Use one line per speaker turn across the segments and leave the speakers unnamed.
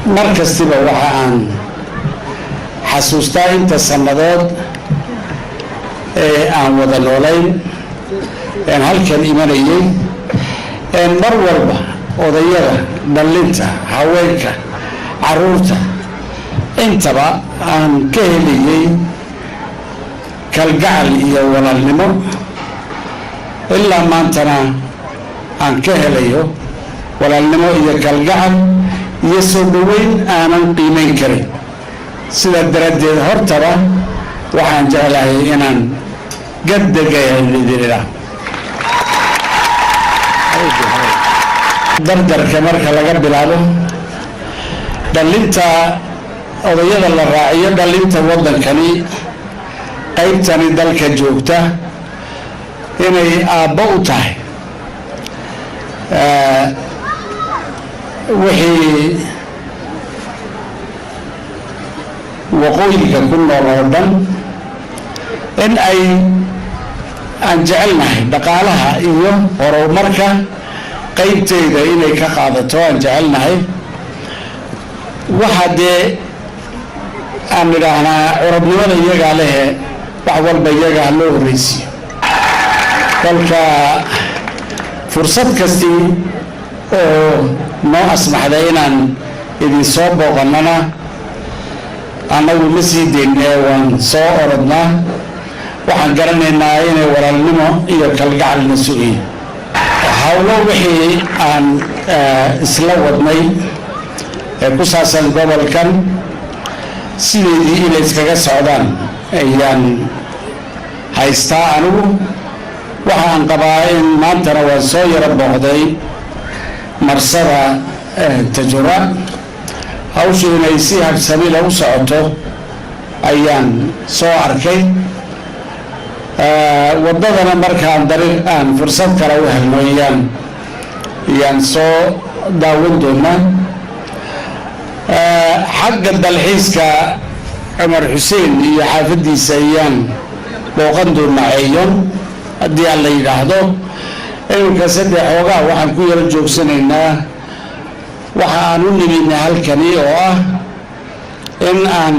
markastiba waxa aan xasuustaa inta sannadood aan wada noolayn halkan imanayay mar walba odayada dhalinta haweenka caruurta intaba aan ka helayay kalgacal iyo walaalnimo ilaa maantana aan ka helayo walaalnimo iyo kalgacal iyo soo dhaweyn aanan qiimeyn karin sida daradeed hortaba waxaan jeclahay inaan gadagaydira dardarka marka laga bilaabo dhalinta odayada la raaciyo dhalinta wadankani qaybtani dalka joogta inay aabbo u tahay wixii waqooyiga ku nool oo dhan in ay aan jecelnahay dhaqaalaha iyo horumarka qaybteeda inay ka qaadato aan jecelnahay waxa dee aan idhaahnaa curabnimada iyagaa lehe wax walba iyagaa loo horreysiyo kolka fursad kastii oo noo asmaxday inaan idin soo booqannana annagu ma sii deynee waan soo orodnaa waxaan garanaynaa inay walaalnimo iyo kalgacalna sugiyo hawlo wixii aan isla wadnay ee ku saabsan gobolkan sideedii inay iskaga socdaan ayaan haystaa anigu waxaan qabaa in maantana waan soo yaro booqday marsada Tajura hawshu inay si habsami u socoto ayaan soo arkay wadadana markaan dariiq aan fursad kale u helno ayaan soo daawan doonaa xagga dalxiiska Cumar Xuseen iyo xaafadiisa ayaan booqan doonaa Ceeyon haddii aan la yidhaahdo iminka saddex xoogaa waxaan ku yaro joogsanaynaa waxa aan u nimidnay halkani oo ah in aan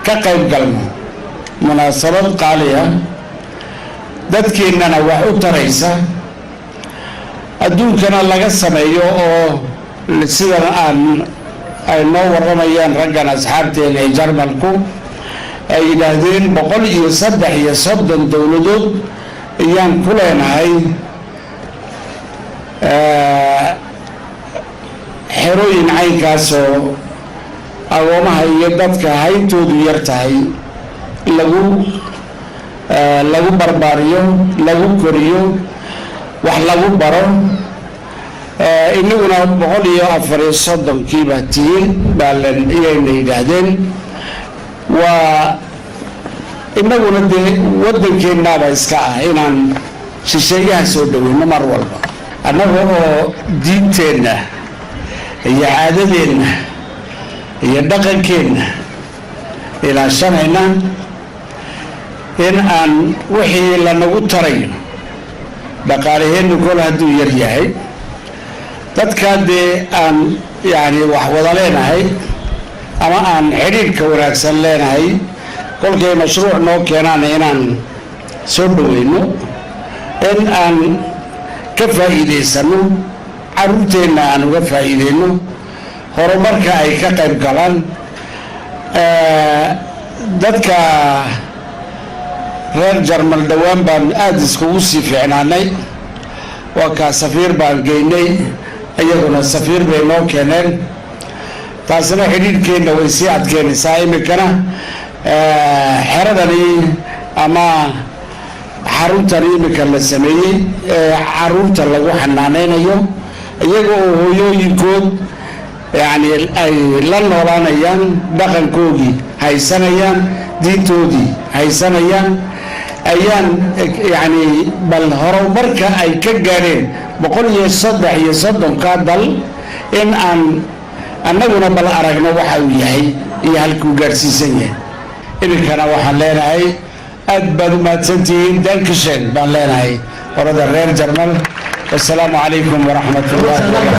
ka qayb galno munaasabad qaali ah dadkeennana wax u taraysa adduunkana laga sameeyo oo sidan ay noo warramayaan raggan asxaabteena ee Jarmalku ay yidhaahdeen 130 dowladood ayaan ku leenahay xerooyin caynkaasoo agoomaha iyo dadka hayntoodu yar tahay lagu barbaariyo lagu koriyo wax lagu baro inaguna 134kiiba tihiin iyayna yidhaahdeen waa inaguna dee waddankeennaaba iska ah inaan shisheeyaha soo dhaweyno mar walba annaga oo diinteenna iyo caadadeenna iyo dhaqankeenna ilaashanayna in aan wixii lanagu tarayo dhaqaalaheennu kol hadduu yar yahay dadkaa dee aan yani wax wada leenahay ama aan xidhiidhka wanaagsan leenahay kolkay mashruuc noo keenaan inaan soo dhaweyno in aan ka faa'iidaysano caruurteenna aan uga faa'iideyno horumarka ay ka qayb galaan dadka reer Jarmal dhawaan baan aad iskugu sii fiicnaanay waa kaa safiir baan geynay iyaguna safiir bay noo keeneen taasina xidhiidhkeenna way sii adkeynaysaa iminkana xeradani ama xaruntani iminka la sameeyey caruurta lagu xanaaneynayo iyaga oo hooyooyinkood yani ay la noolaanayaan dhaqankoodii haysanayaan diintoodii haysanayaan ayaan yani bal horumarka ay ka gaadheen 133 dal in aan annaguna bal aragno waxa uu yahay iyo halkuu gaadhsiisan yahay iminkana waxaan leenahay aad baad u mahadsantihiin dankeschön baan leenahay orada reer Jarmal. Assalaamu calaykum waraxmatullaahi